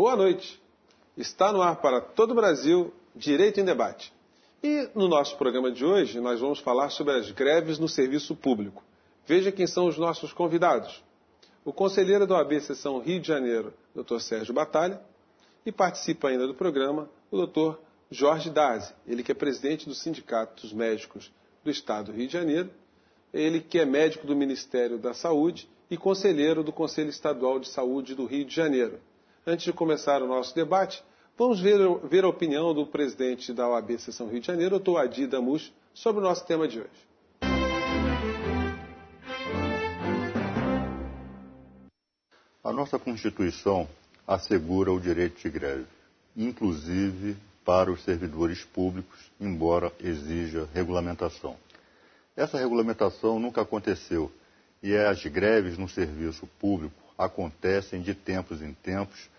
Boa noite. Está no ar para todo o Brasil, Direito em Debate. E no nosso programa de hoje, nós vamos falar sobre as greves no serviço público. Veja quem são os nossos convidados. O conselheiro da OAB Seção Rio de Janeiro, Dr. Sérgio Batalha, e participa ainda do programa o Dr. Jorge Dazi, ele que é presidente do Sindicato dos Médicos do Estado do Rio de Janeiro, ele que é médico do Ministério da Saúde e conselheiro do Conselho Estadual de Saúde do Rio de Janeiro. Antes de começar o nosso debate, vamos ver a opinião do presidente da OAB Seção Rio de Janeiro, Dr. Adi Damush, sobre o nosso tema de hoje. A nossa Constituição assegura o direito de greve, inclusive para os servidores públicos, embora exija regulamentação. Essa regulamentação nunca aconteceu e as greves no serviço público acontecem de tempos em tempos,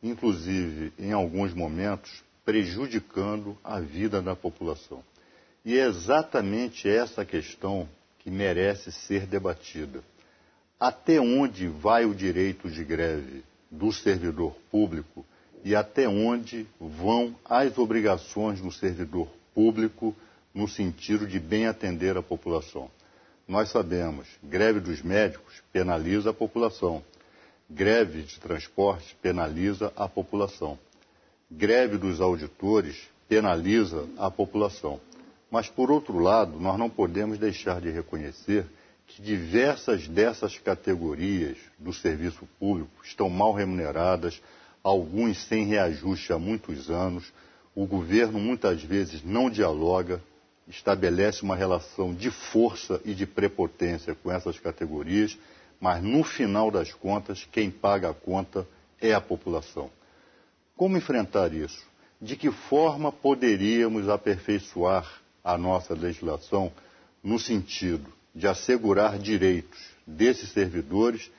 inclusive em alguns momentos prejudicando a vida da população. E é exatamente essa questão que merece ser debatida. Até onde vai o direito de greve do servidor público e até onde vão as obrigações do servidor público no sentido de bem atender a população? Nós sabemos, greve dos médicos penaliza a população, greve de transporte penaliza a população, greve dos auditores penaliza a população. Mas, por outro lado, nós não podemos deixar de reconhecer que diversas dessas categorias do serviço público estão mal remuneradas, alguns sem reajuste há muitos anos, o governo muitas vezes não dialoga, estabelece uma relação de força e de prepotência com essas categorias, mas no final das contas, quem paga a conta é a população. Como enfrentar isso? De que forma poderíamos aperfeiçoar a nossa legislação no sentido de assegurar direitos desses servidores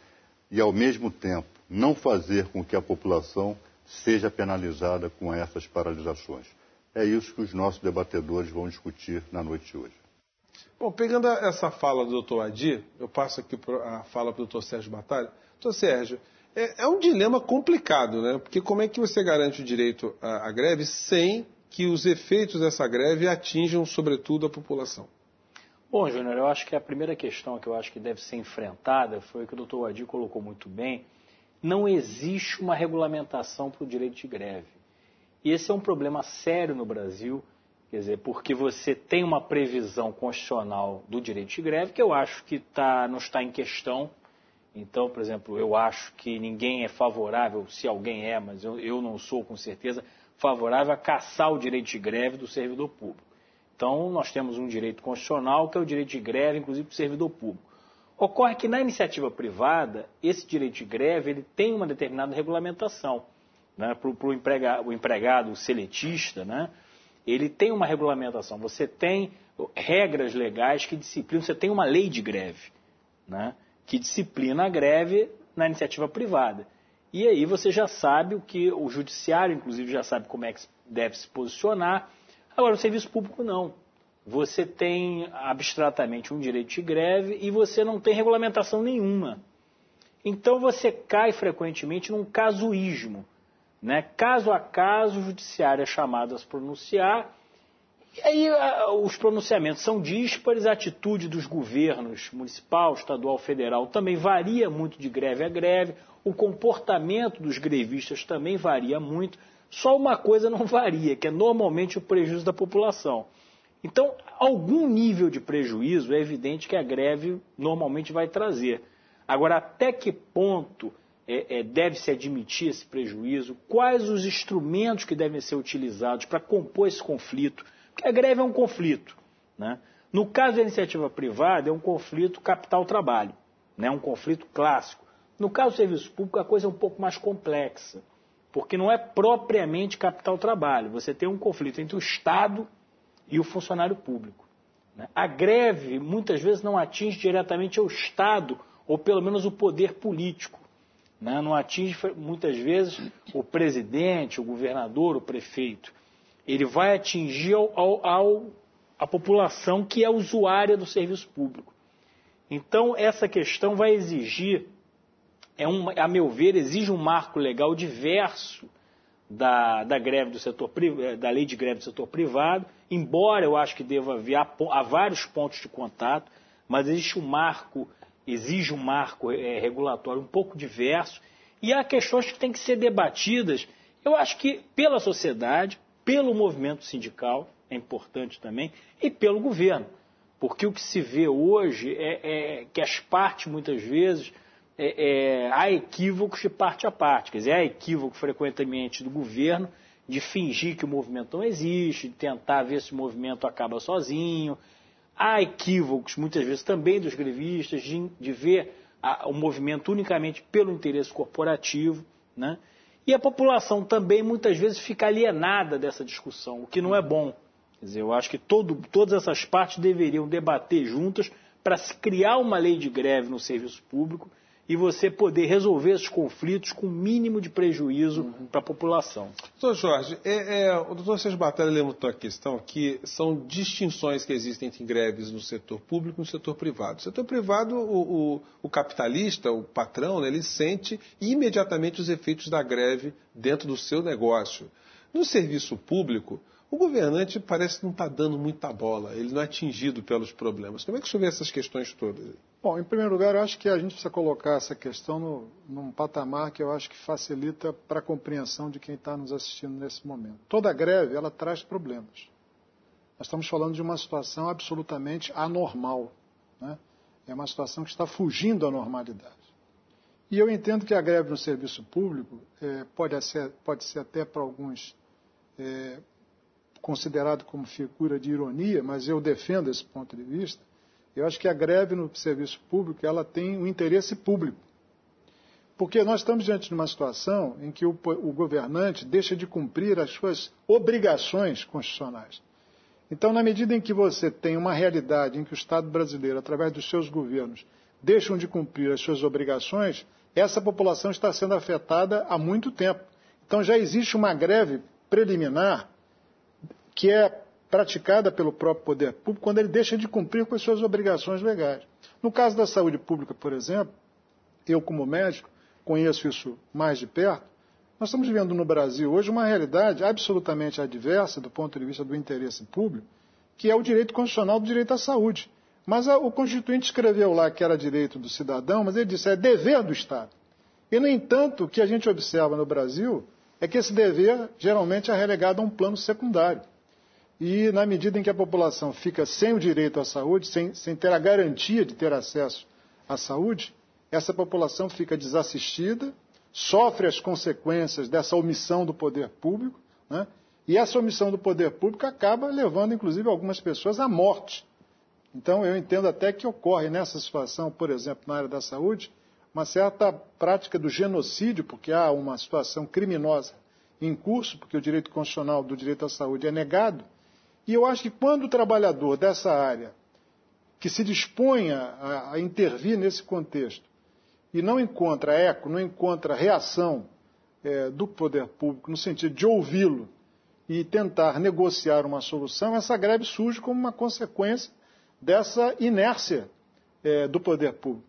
e, ao mesmo tempo, não fazer com que a população seja penalizada com essas paralisações? É isso que os nossos debatedores vão discutir na noite de hoje. Bom, pegando essa fala do Dr. Adi, eu passo aqui a fala para o Dr. Sérgio Batalha. Dr. Sérgio, é um dilema complicado, né? Porque como é que você garante o direito à greve sem que os efeitos dessa greve atinjam, sobretudo, a população? Bom, Júnior, eu acho que a primeira questão que eu acho que deve ser enfrentada foi o que o Dr. Adi colocou muito bem. Não existe uma regulamentação para o direito de greve. E esse é um problema sério no Brasil, quer dizer, porque você tem uma previsão constitucional do direito de greve que eu acho que não está em questão. Então, por exemplo, eu acho que ninguém é favorável, se alguém é, mas eu não sou com certeza, favorável a caçar o direito de greve do servidor público. Então, nós temos um direito constitucional que é o direito de greve, inclusive, do servidor público. Ocorre que na iniciativa privada, esse direito de greve ele tem uma determinada regulamentação. Né? Para o empregado seletista, né? Ele tem uma regulamentação. Você tem regras legais que disciplinam, você tem uma lei de greve, né? Que disciplina a greve na iniciativa privada. E aí você já sabe o que o judiciário, inclusive, já sabe como é que deve se posicionar. Agora, o serviço público não. Você tem abstratamente um direito de greve e você não tem regulamentação nenhuma. Então você cai frequentemente num casuísmo. Né? Caso a caso, o judiciário é chamado a se pronunciar, e aí os pronunciamentos são díspares, a atitude dos governos municipal, estadual, federal também varia muito de greve a greve, o comportamento dos grevistas também varia muito, só uma coisa não varia, que é normalmente o prejuízo da população. Então, algum nível de prejuízo é evidente que a greve normalmente vai trazer. Agora, até que ponto deve-se admitir esse prejuízo? Quais os instrumentos que devem ser utilizados para compor esse conflito? Porque a greve é um conflito. Né? No caso da iniciativa privada, é um conflito capital-trabalho, né? Um conflito clássico. No caso do serviço público, a coisa é um pouco mais complexa, porque não é propriamente capital-trabalho. Você tem um conflito entre o Estado e o funcionário público. Né? A greve, muitas vezes, não atinge diretamente o Estado, ou pelo menos o poder político. Né? Não atinge, muitas vezes, o presidente, o governador, o prefeito. Ele vai atingir a população que é usuária do serviço público. Então, essa questão vai exigir a meu ver, exige um marco legal diverso da greve do setor da lei de greve do setor privado, embora eu acho que deva haver há vários pontos de contato, mas exige um marco regulatório um pouco diverso, e há questões que têm que ser debatidas, eu acho que pela sociedade, pelo movimento sindical, é importante também, e pelo governo. Porque o que se vê hoje é que as partes, muitas vezes, há equívocos de parte a parte. Quer dizer, há equívoco frequentemente do governo de fingir que o movimento não existe, de tentar ver se o movimento acaba sozinho. Há equívocos, muitas vezes, também dos grevistas, de ver o movimento unicamente pelo interesse corporativo, né? E a população também, muitas vezes, fica alienada dessa discussão, o que não é bom. Quer dizer, eu acho que todas essas partes deveriam debater juntas para se criar uma lei de greve no serviço público e você poder resolver esses conflitos com o mínimo de prejuízo para a população. Doutor Jorge, o doutor Sérgio Batalha levantou a questão que são distinções que existem entre greves no setor público e no setor privado. No setor privado, o capitalista, o patrão, né, ele sente imediatamente os efeitos da greve dentro do seu negócio. No serviço público, o governante parece que não está dando muita bola, ele não é atingido pelos problemas. Como é que o senhor vê essas questões todas? Bom, em primeiro lugar, eu acho que a gente precisa colocar essa questão num patamar que eu acho que facilita para a compreensão de quem está nos assistindo nesse momento. Toda greve, ela traz problemas. Nós estamos falando de uma situação absolutamente anormal, né? É uma situação que está fugindo da normalidade. E eu entendo que a greve no serviço público pode ser até para alguns considerado como figura de ironia, mas eu defendo esse ponto de vista. Eu acho que a greve no serviço público ela tem um interesse público. Porque nós estamos diante de uma situação em que o governante deixa de cumprir as suas obrigações constitucionais. Então, na medida em que você tem uma realidade em que o Estado brasileiro, através dos seus governos, deixam de cumprir as suas obrigações, essa população está sendo afetada há muito tempo. Então, já existe uma greve preliminar que é praticada pelo próprio poder público quando ele deixa de cumprir com as suas obrigações legais. No caso da saúde pública, por exemplo, eu como médico conheço isso mais de perto, nós estamos vivendo no Brasil hoje uma realidade absolutamente adversa do ponto de vista do interesse público, que é o direito constitucional do direito à saúde. Mas o Constituinte escreveu lá que era direito do cidadão, mas ele disse é dever do Estado. E, no entanto, o que a gente observa no Brasil é que esse dever geralmente é relegado a um plano secundário. E, na medida em que a população fica sem o direito à saúde, sem ter a garantia de ter acesso à saúde, essa população fica desassistida, sofre as consequências dessa omissão do poder público, né? E essa omissão do poder público acaba levando, inclusive, algumas pessoas à morte. Então, eu entendo até que ocorre nessa situação, por exemplo, na área da saúde, uma certa prática do genocídio, porque há uma situação criminosa em curso, porque o direito constitucional do direito à saúde é negado. E eu acho que quando o trabalhador dessa área, que se disponha a intervir nesse contexto, e não encontra eco, não encontra reação do poder público, no sentido de ouvi-lo e tentar negociar uma solução, essa greve surge como uma consequência dessa inércia do poder público.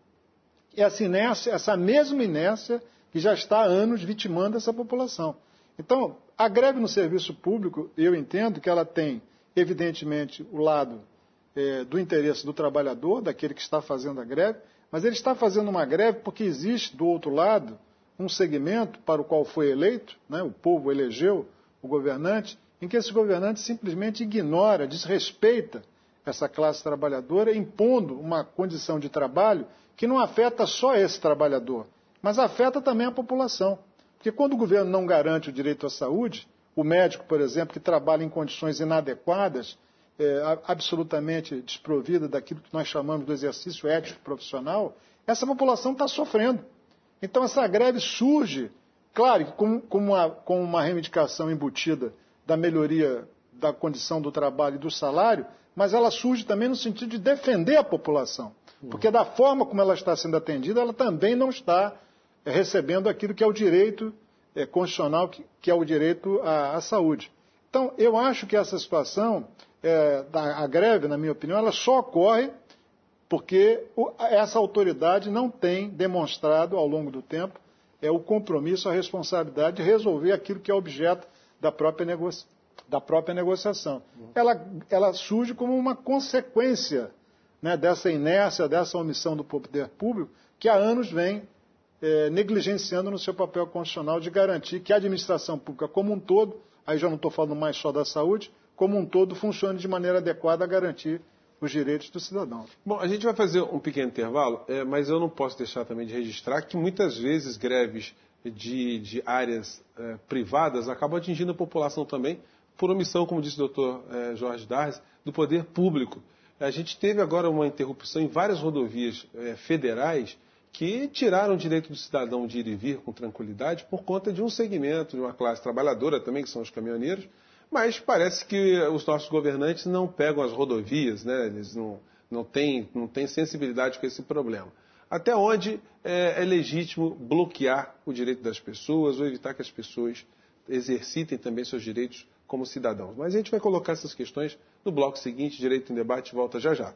E essa inércia, essa mesma inércia que já está há anos vitimando essa população. Então, a greve no serviço público, eu entendo que ela tem, evidentemente, o lado do interesse do trabalhador, daquele que está fazendo a greve, mas ele está fazendo uma greve porque existe, do outro lado, um segmento para o qual foi eleito, né, o povo elegeu o governante, em que esse governante simplesmente ignora, desrespeita essa classe trabalhadora, impondo uma condição de trabalho que não afeta só esse trabalhador, mas afeta também a população. Porque quando o governo não garante o direito à saúde, o médico, por exemplo, que trabalha em condições inadequadas, absolutamente desprovida daquilo que nós chamamos do exercício ético profissional, essa população está sofrendo. Então essa greve surge, claro, com uma reivindicação embutida da melhoria da condição do trabalho e do salário, mas ela surge também no sentido de defender a população. Porque da forma como ela está sendo atendida, ela também não está recebendo aquilo que é o direito constitucional, que é o direito à saúde. Então, eu acho que essa situação, a greve, na minha opinião, ela só ocorre porque essa autoridade não tem demonstrado ao longo do tempo o compromisso, a responsabilidade de resolver aquilo que é objeto da própria negociação. Ela surge como uma consequência, né, dessa inércia, dessa omissão do poder público, que há anos vem negligenciando no seu papel constitucional de garantir que a administração pública como um todo, aí já não estou falando mais só da saúde, como um todo funcione de maneira adequada a garantir os direitos do cidadão. Bom, a gente vai fazer um pequeno intervalo, mas eu não posso deixar também de registrar que muitas vezes greves de áreas privadas acabam atingindo a população também por omissão, como disse o doutor Jorge Darres, do poder público. A gente teve agora uma interrupção em várias rodovias federais que tiraram o direito do cidadão de ir e vir com tranquilidade por conta de um segmento, de uma classe trabalhadora também, que são os caminhoneiros, mas parece que os nossos governantes não pegam as rodovias, né? Eles não têm sensibilidade com esse problema. Até onde é legítimo bloquear o direito das pessoas ou evitar que as pessoas exercitem também seus direitos como cidadãos. Mas a gente vai colocar essas questões no bloco seguinte, Direito em Debate, volta já já.